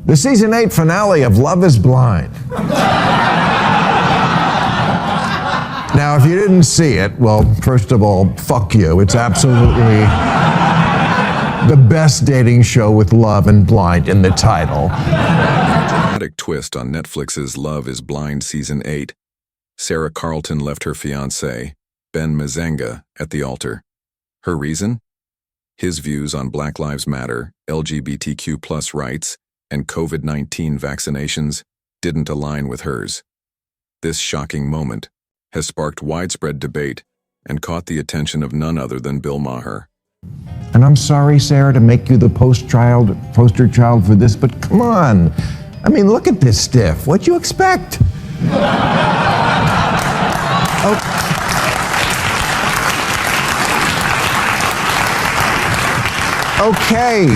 The season 8 finale of Love is Blind. Now, if you didn't see it, well, first of all, fuck you. It's absolutely the best dating show with love and blind in the title. Dramatic twist on Netflix's Love is Blind Season 8. Sarah Carlton left her fiancé, Ben Mazenga, at the altar. Her reason? His views on Black Lives Matter, LGBTQ+ rights, and COVID-19 vaccinations didn't align with hers. This shocking moment has sparked widespread debate and caught the attention of none other than Bill Maher. And I'm sorry, Sarah, to make you the poster child for this, but come on. I mean, look at this stiff. What'd you expect? Okay,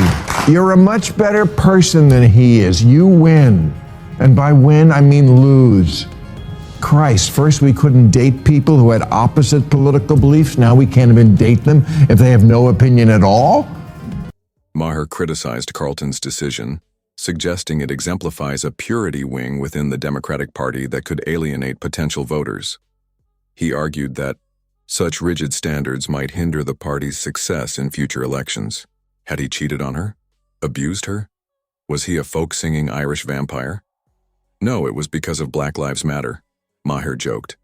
you're a much better person than he is. You win. And by win, I mean lose. Christ, first we couldn't date people who had opposite political beliefs. Now we can't even date them if they have no opinion at all? Maher criticized Carlton's decision, suggesting it exemplifies a purity wing within the Democratic Party that could alienate potential voters. He argued that such rigid standards might hinder the party's success in future elections. Had he cheated on her? Abused her? Was he a folk-singing Irish vampire? No, it was because of Black Lives Matter, Maher joked.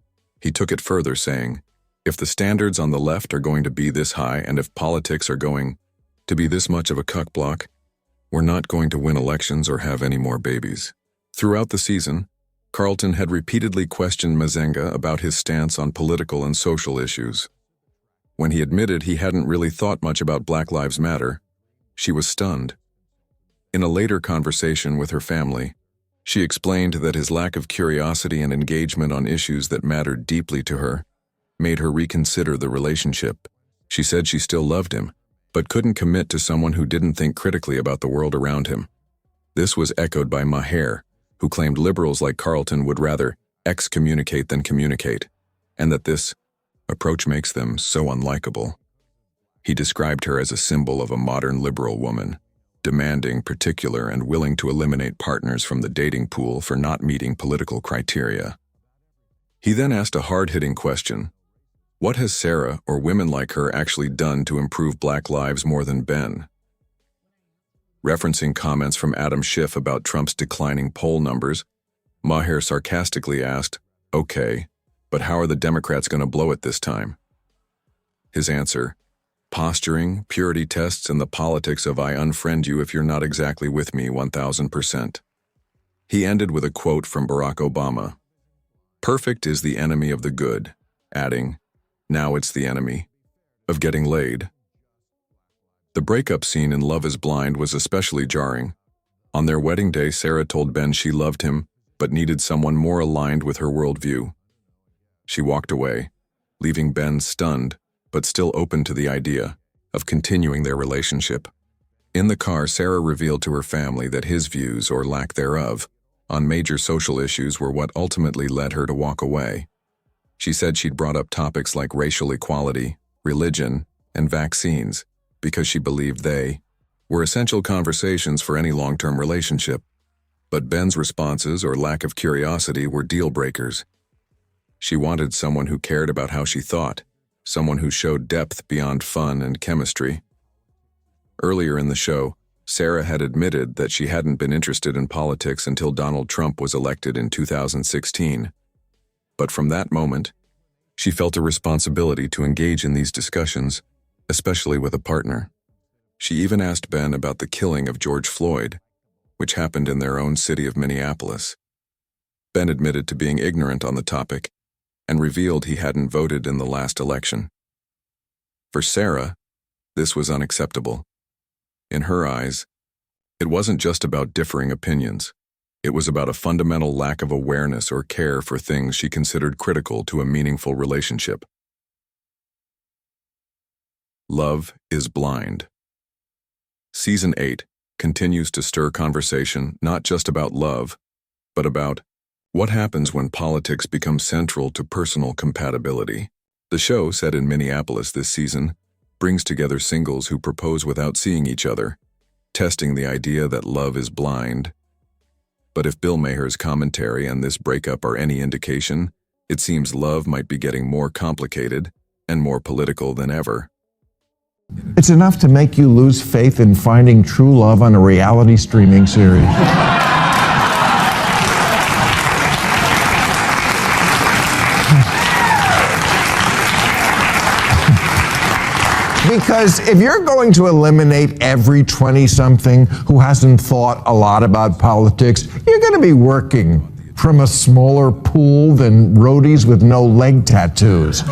He took it further, saying, if the standards on the left are going to be this high and if politics are going to be this much of a cuck block, we're not going to win elections or have any more babies. Throughout the season, Carlton had repeatedly questioned Mazenga about his stance on political and social issues. When he admitted he hadn't really thought much about Black Lives Matter, she was stunned. In a later conversation with her family, she explained that his lack of curiosity and engagement on issues that mattered deeply to her made her reconsider the relationship. She said she still loved him, but couldn't commit to someone who didn't think critically about the world around him. This was echoed by Maher, who claimed liberals like Carlton would rather excommunicate than communicate, and that this approach makes them so unlikable. He described her as a symbol of a modern liberal woman, demanding, particular, and willing to eliminate partners from the dating pool for not meeting political criteria. He then asked a hard-hitting question. What has Sarah or women like her actually done to improve Black lives more than Ben? Referencing comments from Adam Schiff about Trump's declining poll numbers, Maher sarcastically asked, okay, but how are the Democrats going to blow it this time? His answer, posturing, purity tests, and the politics of I unfriend you if you're not exactly with me 1000%. He ended with a quote from Barack Obama. Perfect is the enemy of the good, adding, now it's the enemy of getting laid. The breakup scene in Love is Blind was especially jarring. On their wedding day, Sarah told Ben she loved him, but needed someone more aligned with her worldview. She walked away, leaving Ben stunned, but still open to the idea of continuing their relationship. In the car, Sarah revealed to her family that his views, or lack thereof, on major social issues were what ultimately led her to walk away. She said she'd brought up topics like racial equality, religion, and vaccines because she believed they were essential conversations for any long-term relationship. But Ben's responses or lack of curiosity were deal breakers. She wanted someone who cared about how she thought, someone who showed depth beyond fun and chemistry. Earlier in the show, Sarah had admitted that she hadn't been interested in politics until Donald Trump was elected in 2016. But from that moment, she felt a responsibility to engage in these discussions, especially with a partner. She even asked Ben about the killing of George Floyd, which happened in their own city of Minneapolis. Ben admitted to being ignorant on the topic and revealed he hadn't voted in the last election. For Sarah, this was unacceptable. In her eyes, it wasn't just about differing opinions. It was about a fundamental lack of awareness or care for things she considered critical to a meaningful relationship. Love is Blind. Season 8 continues to stir conversation not just about love, but about what happens when politics become central to personal compatibility. The show, set in Minneapolis this season, brings together singles who propose without seeing each other, testing the idea that love is blind But if Bill Maher's commentary and this breakup are any indication, it seems love might be getting more complicated and more political than ever. It's enough to make you lose faith in finding true love on a reality streaming series. Because if you're going to eliminate every 20-something who hasn't thought a lot about politics, you're going to be working from a smaller pool than roadies with no leg tattoos.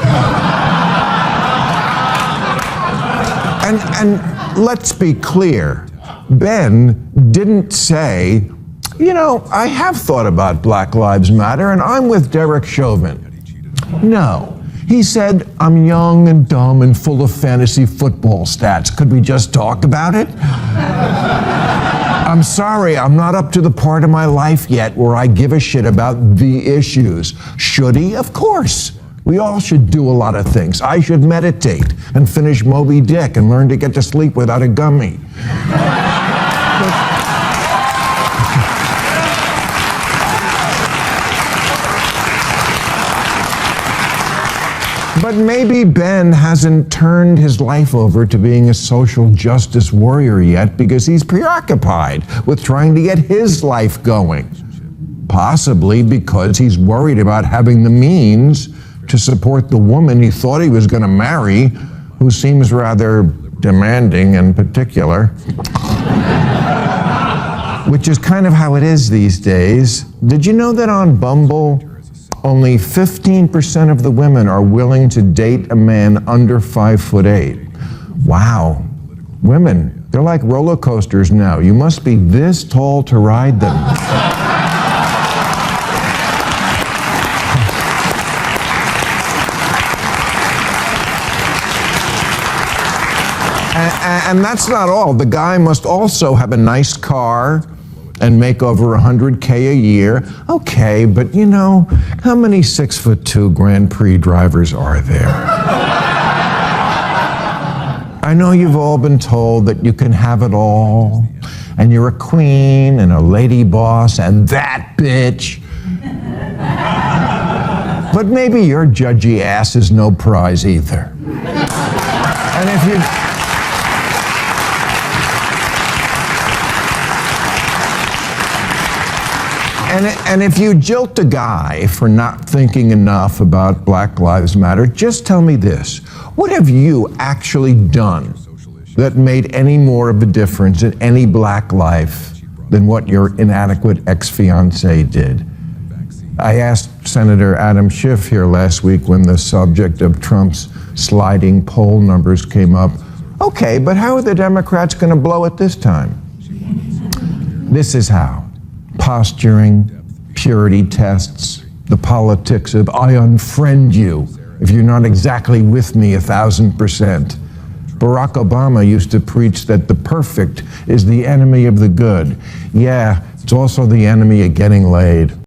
And let's be clear, Ben didn't say, you know, I have thought about Black Lives Matter and I'm with Derek Chauvin. No. He said, I'm young and dumb and full of fantasy football stats. Could we just talk about it? I'm sorry, I'm not up to the part of my life yet where I give a shit about the issues. Should he? Of course. We all should do a lot of things. I should meditate and finish Moby Dick and learn to get to sleep without a gummy. But maybe Ben hasn't turned his life over to being a social justice warrior yet because he's preoccupied with trying to get his life going. Possibly because he's worried about having the means to support the woman he thought he was going to marry, who seems rather demanding and particular. Which is kind of how it is these days. Did you know that on Bumble, only 15% of the women are willing to date a man under 5'8"? Wow. Women, they're like roller coasters now. You must be this tall to ride them. And that's not all. The guy must also have a nice car and make over $100K a year. Okay, but you know, how many 6'2" Grand Prix drivers are there? I know you've all been told that you can have it all, and you're a queen and a lady boss and that bitch. But maybe your judgy ass is no prize either. And if you... And if you jilt a guy for not thinking enough about Black Lives Matter, just tell me this. What have you actually done that made any more of a difference in any black life than what your inadequate ex-fiancé did? I asked Senator Adam Schiff here last week when the subject of Trump's sliding poll numbers came up. Okay, but how are the Democrats going to blow it this time? This is how. Posturing, purity tests, the politics of I unfriend you if you're not exactly with me 1,000%. Barack Obama used to preach that the perfect is the enemy of the good. Yeah, it's also the enemy of getting laid.